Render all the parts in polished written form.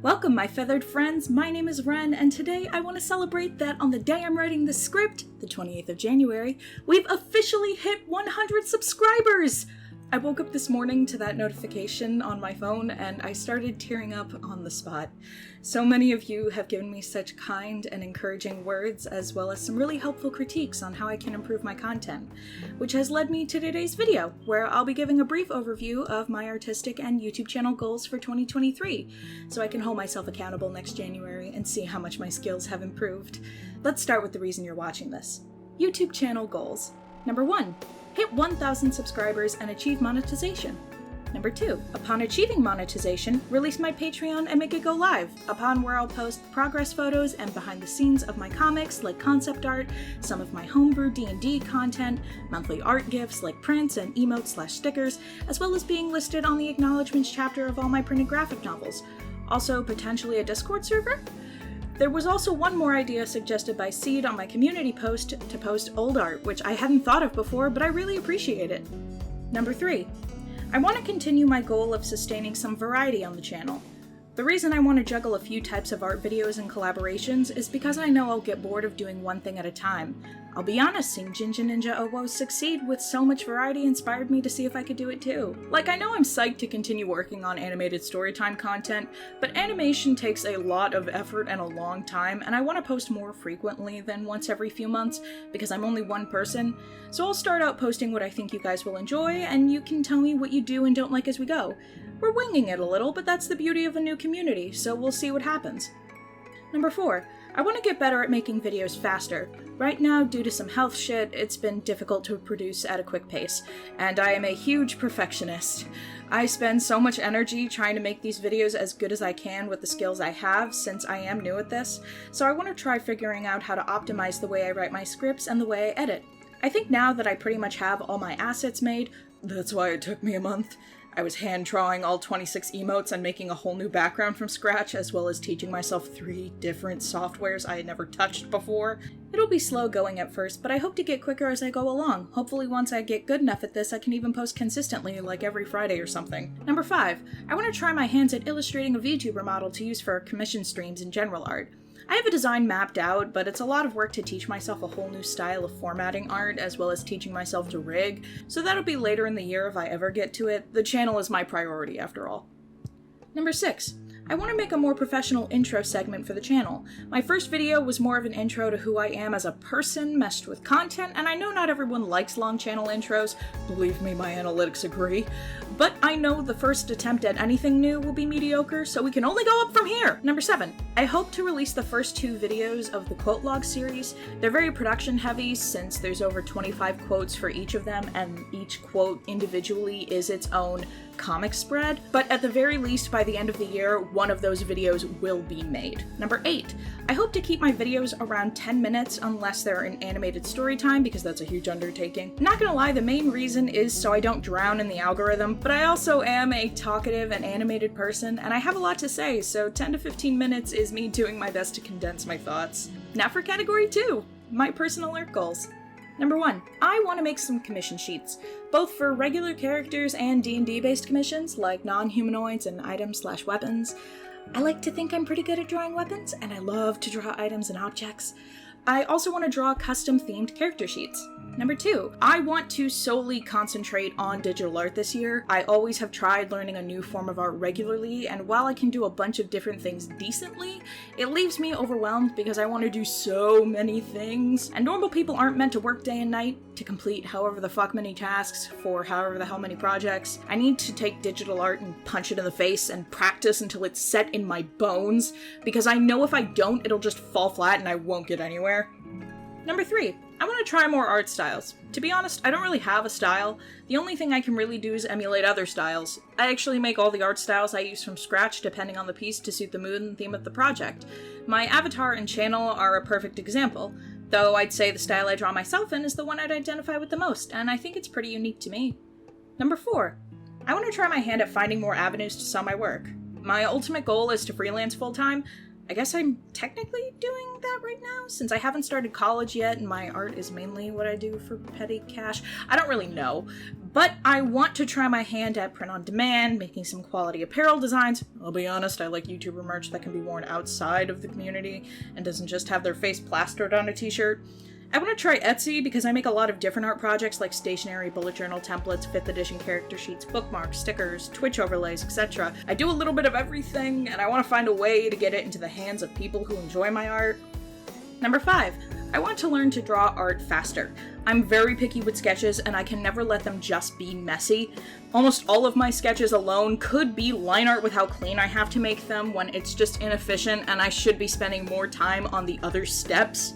Welcome, my feathered friends. My name is Ren, and today I want to celebrate that on the day I'm writing this script, the 28th of January, we've officially hit 100 subscribers! I woke up this morning to that notification on my phone, and I started tearing up on the spot. So many of you have given me such kind and encouraging words, as well as some really helpful critiques on how I can improve my content, which has led me to today's video, where I'll be giving a brief overview of my artistic and YouTube channel goals for 2023, so I can hold myself accountable next January and see how much my skills have improved. Let's start with the reason you're watching this. YouTube channel goals. Number 1. Hit 1,000 subscribers and achieve monetization. Number 2. Upon achieving monetization, release my Patreon and make it go live, upon where I'll post progress photos and behind the scenes of my comics like concept art, some of my homebrew D&D content, monthly art gifts like prints and emotes/stickers, as well as being listed on the acknowledgements chapter of all my printed graphic novels. Also, potentially a Discord server? There was also one more idea suggested by Seed on my community post to post old art, which I hadn't thought of before, but I really appreciate it. Number 3. I want to continue my goal of sustaining some variety on the channel. The reason I want to juggle a few types of art videos and collaborations is because I know I'll get bored of doing one thing at a time. I'll be honest, seeing Jinja Ninja Owo succeed with so much variety inspired me to see if I could do it too. Like, I know I'm psyched to continue working on animated storytime content, but animation takes a lot of effort and a long time, and I want to post more frequently than once every few months, because I'm only one person, so I'll start out posting what I think you guys will enjoy, and you can tell me what you do and don't like as we go. We're winging it a little, but that's the beauty of a new community, so we'll see what happens. Number 4. I want to get better at making videos faster. Right now, due to some health shit, it's been difficult to produce at a quick pace, and I am a huge perfectionist. I spend so much energy trying to make these videos as good as I can with the skills I have, since I am new at this, so I want to try figuring out how to optimize the way I write my scripts and the way I edit. I think now that I pretty much have all my assets made, that's why it took me a month. I was hand-drawing all 26 emotes and making a whole new background from scratch, as well as teaching myself 3 different softwares I had never touched before. It'll be slow going at first, but I hope to get quicker as I go along. Hopefully once I get good enough at this, I can even post consistently, like every Friday or something. Number 5. I want to try my hands at illustrating a VTuber model to use for commission streams and general art. I have a design mapped out, but it's a lot of work to teach myself a whole new style of formatting art, as well as teaching myself to rig, so that'll be later in the year if I ever get to it. The channel is my priority, after all. Number 6. I want to make a more professional intro segment for the channel. My first video was more of an intro to who I am as a person, meshed with content, and I know not everyone likes long channel intros, believe me, my analytics agree, but I know the first attempt at anything new will be mediocre, so we can only go up from here! Number 7. I hope to release the first 2 videos of the quote log series. They're very production heavy, since there's over 25 quotes for each of them, and each quote individually is its own comic spread, but at the very least by the end of the year, one of those videos will be made. Number 8. I hope to keep my videos around 10 minutes unless they're an animated story time, because that's a huge undertaking. Not gonna lie, the main reason is so I don't drown in the algorithm, but I also am a talkative and animated person, and I have a lot to say, so 10 to 15 minutes is me doing my best to condense my thoughts. Now for category 2, my personal art goals. Number 1. I want to make some commission sheets, both for regular characters and D&D based commissions, like non-humanoids and items/weapons. I like to think I'm pretty good at drawing weapons, and I love to draw items and objects. I also want to draw custom themed character sheets. Number 2, I want to solely concentrate on digital art this year. I always have tried learning a new form of art regularly, and while I can do a bunch of different things decently, it leaves me overwhelmed because I want to do so many things. And normal people aren't meant to work day and night to complete however the fuck many tasks for however the hell many projects. I need to take digital art and punch it in the face and practice until it's set in my bones, because I know if I don't, it'll just fall flat and I won't get anywhere. Number 3. I want to try more art styles. To be honest, I don't really have a style. The only thing I can really do is emulate other styles. I actually make all the art styles I use from scratch depending on the piece to suit the mood and theme of the project. My avatar and channel are a perfect example, though I'd say the style I draw myself in is the one I'd identify with the most, and I think it's pretty unique to me. Number 4. I want to try my hand at finding more avenues to sell my work. My ultimate goal is to freelance full-time. I guess I'm technically doing that right now, since I haven't started college yet and my art is mainly what I do for petty cash. I don't really know, But I want to try my hand at print on demand, making some quality apparel designs. I'll be honest, I like YouTuber merch that can be worn outside of the community and doesn't just have their face plastered on a t-shirt. I want to try Etsy because I make a lot of different art projects like stationery, bullet journal templates, 5th edition character sheets, bookmarks, stickers, Twitch overlays, etc. I do a little bit of everything, and I want to find a way to get it into the hands of people who enjoy my art. Number 5. I want to learn to draw art faster. I'm very picky with sketches, and I can never let them just be messy. Almost all of my sketches alone could be line art with how clean I have to make them when it's just inefficient and I should be spending more time on the other steps.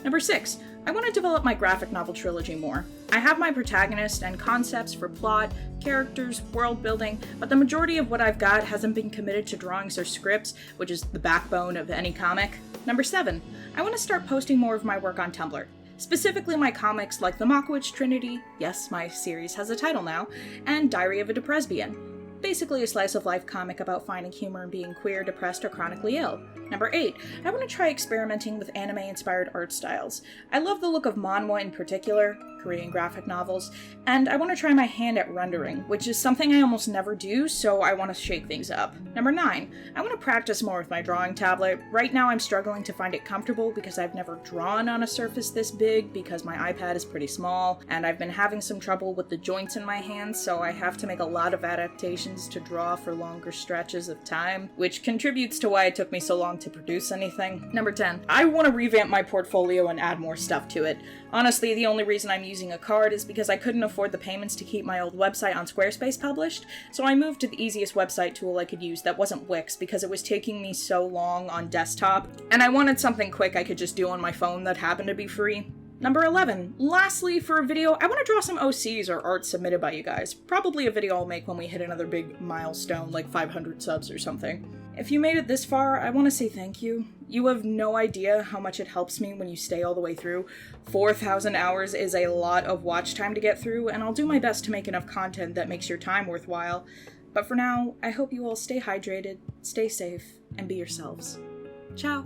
Number 6. I want to develop my graphic novel trilogy more. I have my protagonist and concepts for plot, characters, world building, but the majority of what I've got hasn't been committed to drawings or scripts, which is the backbone of any comic. Number 7. I want to start posting more of my work on Tumblr. Specifically my comics like The Mockowitch Trinity, yes, my series has a title now, and Diary of a Depresbian. Basically a slice of life comic about finding humor in being queer, depressed, or chronically ill. Number 8. I want to try experimenting with anime-inspired art styles. I love the look of manhwa in particular, Korean graphic novels, and I want to try my hand at rendering, which is something I almost never do, so I want to shake things up. Number 9. I want to practice more with my drawing tablet. Right now I'm struggling to find it comfortable because I've never drawn on a surface this big because my iPad is pretty small, and I've been having some trouble with the joints in my hands, so I have to make a lot of adaptations to draw for longer stretches of time, which contributes to why it took me so long to produce anything. Number 10. I want to revamp my portfolio and add more stuff to it. Honestly, the only reason I'm using a card is because I couldn't afford the payments to keep my old website on Squarespace published, so I moved to the easiest website tool I could use that wasn't Wix because it was taking me so long on desktop, and I wanted something quick I could just do on my phone that happened to be free. Number 11. Lastly, for a video, I want to draw some OCs or art submitted by you guys. Probably a video I'll make when we hit another big milestone, like 500 subs or something. If you made it this far, I want to say thank you. You have no idea how much it helps me when you stay all the way through. 4,000 hours is a lot of watch time to get through, and I'll do my best to make enough content that makes your time worthwhile. But for now, I hope you all stay hydrated, stay safe, and be yourselves. Ciao!